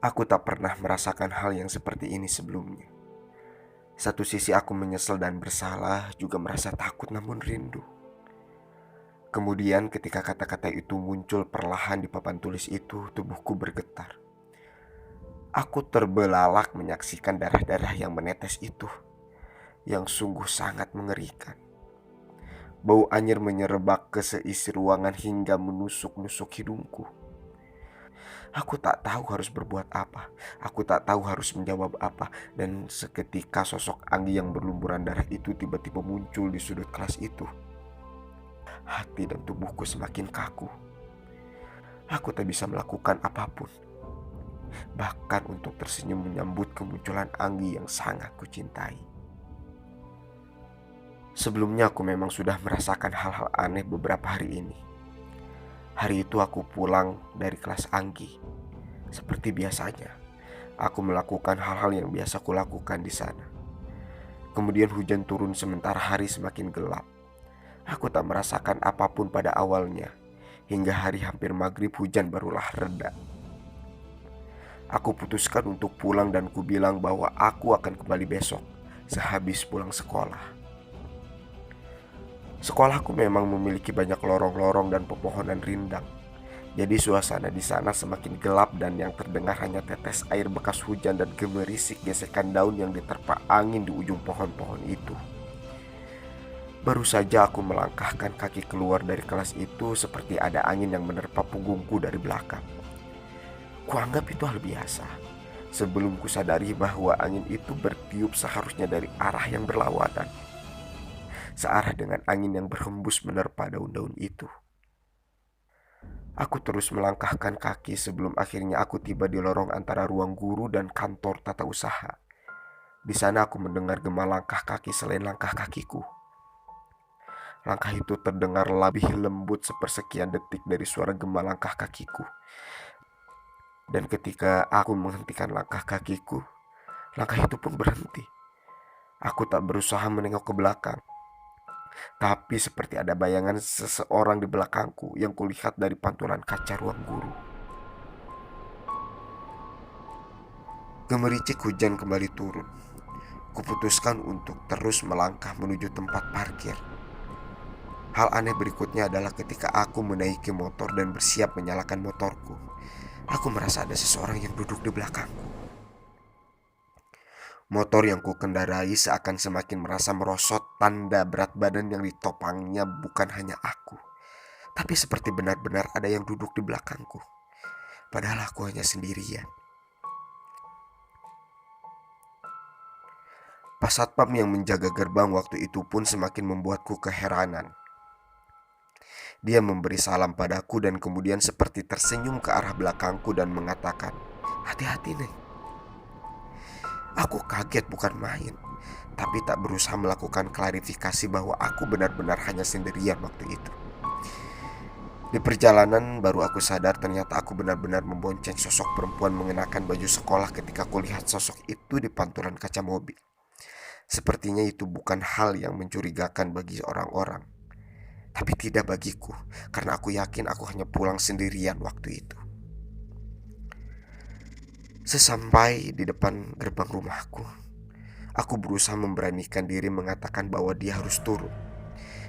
Aku tak pernah merasakan hal yang seperti ini sebelumnya. Satu sisi aku menyesal dan bersalah, juga merasa takut namun rindu. Kemudian ketika kata-kata itu muncul perlahan di papan tulis itu, tubuhku bergetar. Aku terbelalak menyaksikan darah-darah yang menetes itu, yang sungguh sangat mengerikan. Bau anyir menyerebak ke seisi ruangan hingga menusuk-nusuk hidungku. Aku tak tahu harus berbuat apa. Aku tak tahu harus menjawab apa. Dan seketika sosok Anggi yang berlumuran darah itu tiba-tiba muncul di sudut kelas itu. Hati dan tubuhku semakin kaku. Aku tak bisa melakukan apapun, bahkan untuk tersenyum menyambut kemunculan Anggi yang sangat kucintai. Sebelumnya aku memang sudah merasakan hal-hal aneh beberapa hari ini. Hari itu aku pulang dari kelas Anggi. Seperti biasanya, aku melakukan hal-hal yang biasa kulakukan di sana. Kemudian hujan turun sementara hari semakin gelap. Aku tak merasakan apapun pada awalnya. Hingga hari hampir maghrib hujan barulah reda. Aku putuskan untuk pulang dan kubilang bahwa aku akan kembali besok sehabis pulang sekolah. Sekolahku memang memiliki banyak lorong-lorong dan pepohonan rindang. Jadi suasana di sana semakin gelap dan yang terdengar hanya tetes air bekas hujan dan gemerisik gesekan daun yang diterpa angin di ujung pohon-pohon itu. Baru saja aku melangkahkan kaki keluar dari kelas itu seperti ada angin yang menerpa punggungku dari belakang. Kuanggap itu hal biasa, sebelum kusadari bahwa angin itu bertiup seharusnya dari arah yang berlawanan, searah dengan angin yang berhembus menerpa daun-daun itu. Aku terus melangkahkan kaki sebelum akhirnya aku tiba di lorong antara ruang guru dan kantor tata usaha. Di sana aku mendengar gema langkah kaki selain langkah kakiku. Langkah itu terdengar lebih lembut sepersekian detik dari suara gema langkah kakiku. Dan ketika aku menghentikan langkah kakiku, langkah itu pun berhenti. Aku tak berusaha menengok ke belakang, tapi seperti ada bayangan seseorang di belakangku yang kulihat dari pantulan kaca ruang guru. Gemericik hujan kembali turun. Kuputuskan untuk terus melangkah menuju tempat parkir. Hal aneh berikutnya adalah ketika aku menaiki motor dan bersiap menyalakan motorku, aku merasa ada seseorang yang duduk di belakangku. Motor yang kukendarai seakan semakin merasa merosot, tanda berat badan yang ditopangnya bukan hanya aku, tapi seperti benar-benar ada yang duduk di belakangku. Padahal aku hanya sendirian. Pas satpam yang menjaga gerbang waktu itu pun semakin membuatku keheranan. Dia memberi salam padaku dan kemudian seperti tersenyum ke arah belakangku dan mengatakan, "Hati-hati, Neng." Aku kaget bukan main, tapi tak berusaha melakukan klarifikasi bahwa aku benar-benar hanya sendirian waktu itu. Di perjalanan baru aku sadar ternyata aku benar-benar membonceng sosok perempuan mengenakan baju sekolah ketika kulihat sosok itu di pantulan kaca mobil. Sepertinya itu bukan hal yang mencurigakan bagi orang-orang, tapi tidak bagiku, karena aku yakin aku hanya pulang sendirian waktu itu. Sesampai di depan gerbang rumahku, aku berusaha memberanikan diri mengatakan bahwa dia harus turun.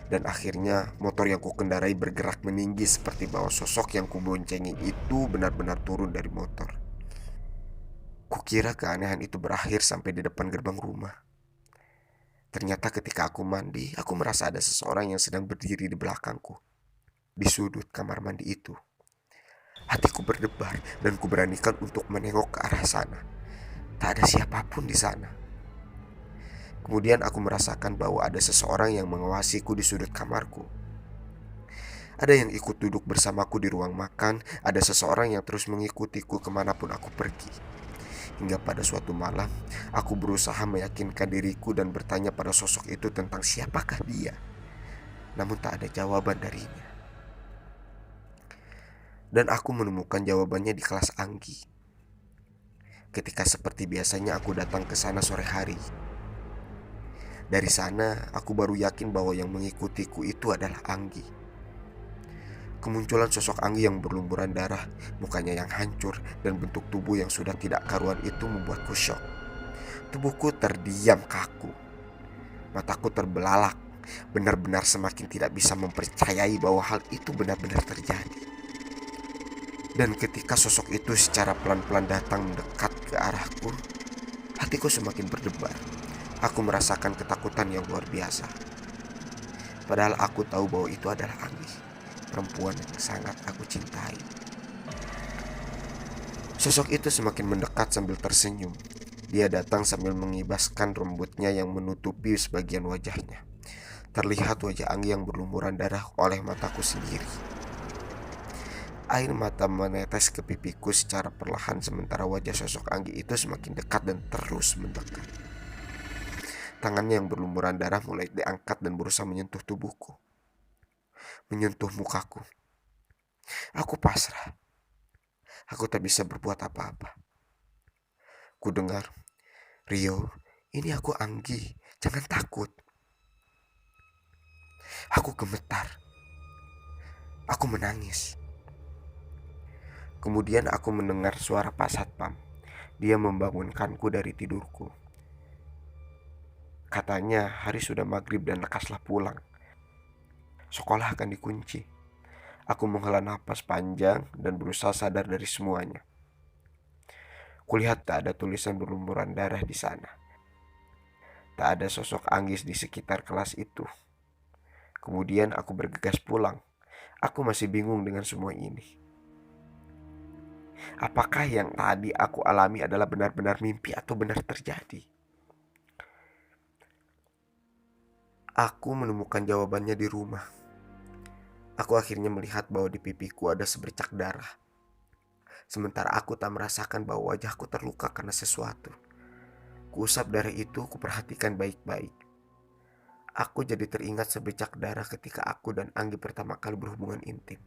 Dan akhirnya motor yang kukendarai bergerak meninggi seperti bahwa sosok yang kuboncengi itu benar-benar turun dari motor. Kukira keanehan itu berakhir sampai di depan gerbang rumah. Ternyata ketika aku mandi, aku merasa ada seseorang yang sedang berdiri di belakangku, di sudut kamar mandi itu. Hatiku berdebar dan kuberanikan untuk menengok ke arah sana. Tak ada siapapun di sana. Kemudian aku merasakan bahwa ada seseorang yang mengawasiku di sudut kamarku. Ada yang ikut duduk bersamaku di ruang makan. Ada seseorang yang terus mengikutiku kemanapun aku pergi. Hingga pada suatu malam, aku berusaha meyakinkan diriku dan bertanya pada sosok itu tentang siapakah dia. Namun tak ada jawaban darinya. Dan aku menemukan jawabannya di kelas Anggi. Ketika seperti biasanya aku datang ke sana sore hari. Dari sana, aku baru yakin bahwa yang mengikutiku itu adalah Anggi. Kemunculan sosok Anggi yang berlumuran darah, mukanya yang hancur, dan bentuk tubuh yang sudah tidak karuan itu membuatku syok. Tubuhku terdiam kaku. Mataku terbelalak, benar-benar semakin tidak bisa mempercayai bahwa hal itu benar-benar terjadi. Dan ketika sosok itu secara pelan-pelan datang mendekat ke arahku, hatiku semakin berdebar. Aku merasakan ketakutan yang luar biasa. Padahal aku tahu bahwa itu adalah Anggi, perempuan yang sangat aku cintai. Sosok itu semakin mendekat sambil tersenyum. Dia datang sambil mengibaskan rambutnya yang menutupi sebagian wajahnya. Terlihat wajah Anggi yang berlumuran darah oleh mataku sendiri. Air mata menetes ke pipiku secara perlahan sementara wajah sosok Anggi itu semakin dekat dan terus mendekat. Tangannya yang berlumuran darah mulai diangkat dan berusaha menyentuh tubuhku, menyentuh mukaku. Aku pasrah. Aku tak bisa berbuat apa-apa. Ku dengar, "Rio, ini aku Anggi, jangan takut." Aku gemetar. Aku menangis. Kemudian aku mendengar suara Pak Satpam. Dia membangunkanku dari tidurku. Katanya hari sudah maghrib dan lekaslah pulang. Sekolah akan dikunci. Aku menghela napas panjang dan berusaha sadar dari semuanya. Kulihat tak ada tulisan berlumuran darah di sana. Tak ada sosok Anggis di sekitar kelas itu. Kemudian aku bergegas pulang. Aku masih bingung dengan semua ini. Apakah yang tadi aku alami adalah benar-benar mimpi atau benar terjadi? Aku menemukan jawabannya di rumah. Aku akhirnya melihat bahwa di pipiku ada sebercak darah. Sementara aku tak merasakan bahwa wajahku terluka karena sesuatu. Kuusap darah itu, kuperhatikan baik-baik. Aku jadi teringat sebercak darah ketika aku dan Anggi pertama kali berhubungan intim.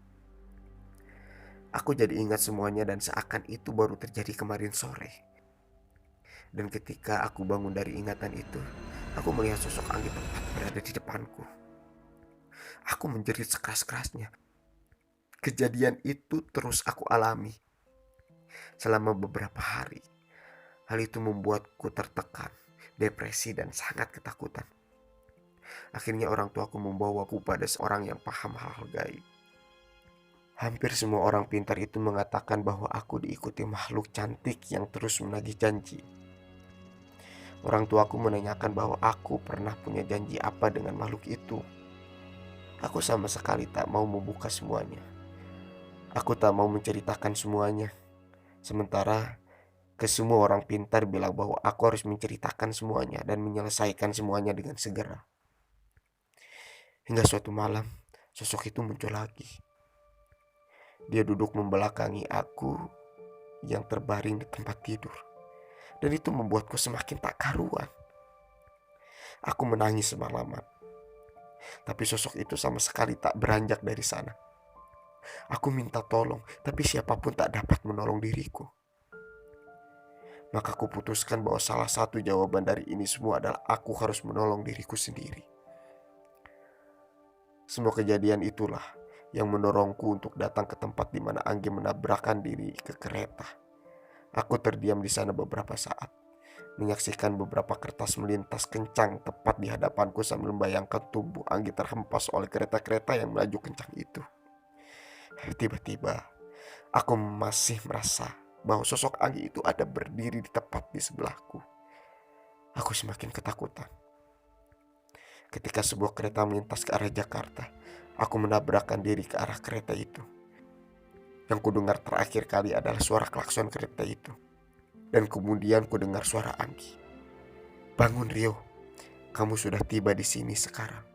Aku jadi ingat semuanya dan seakan itu baru terjadi kemarin sore. Dan ketika aku bangun dari ingatan itu, aku melihat sosok Anggi tepat berada di depanku. Aku menjerit sekeras-kerasnya. Kejadian itu terus aku alami selama beberapa hari. Hal itu membuatku tertekan, depresi, dan sangat ketakutan. Akhirnya orang tuaku membawaku pada seorang yang paham hal-hal gaib. Hampir semua orang pintar itu mengatakan bahwa aku diikuti makhluk cantik yang terus menagih janji. Orang tuaku menanyakan bahwa aku pernah punya janji apa dengan makhluk itu. Aku sama sekali tak mau membuka semuanya. Aku tak mau menceritakan semuanya. Sementara ke semua orang pintar bilang bahwa aku harus menceritakan semuanya dan menyelesaikan semuanya dengan segera. Hingga suatu malam, sosok itu muncul lagi. Dia duduk membelakangi aku yang terbaring di tempat tidur. Dan itu membuatku semakin tak karuan. Aku menangis semalaman. Tapi sosok itu sama sekali tak beranjak dari sana. Aku minta tolong, tapi siapapun tak dapat menolong diriku. Maka aku putuskan bahwa salah satu jawaban dari ini semua adalah aku harus menolong diriku sendiri. Semua kejadian itulah yang mendorongku untuk datang ke tempat di mana Anggi menabrakkan diri ke kereta. Aku terdiam di sana beberapa saat, menyaksikan beberapa kertas melintas kencang tepat di hadapanku sambil membayangkan tubuh Anggi terhempas oleh kereta-kereta yang melaju kencang itu. Tiba-tiba, aku masih merasa bahwa sosok Anggi itu ada berdiri di tepat di sebelahku. Aku semakin ketakutan. Ketika sebuah kereta melintas ke arah Jakarta, aku menabrakkan diri ke arah kereta itu. Yang kudengar terakhir kali adalah suara klakson kereta itu. Dan kemudian kudengar suara Anggi. "Bangun Rio, kamu sudah tiba di sini sekarang."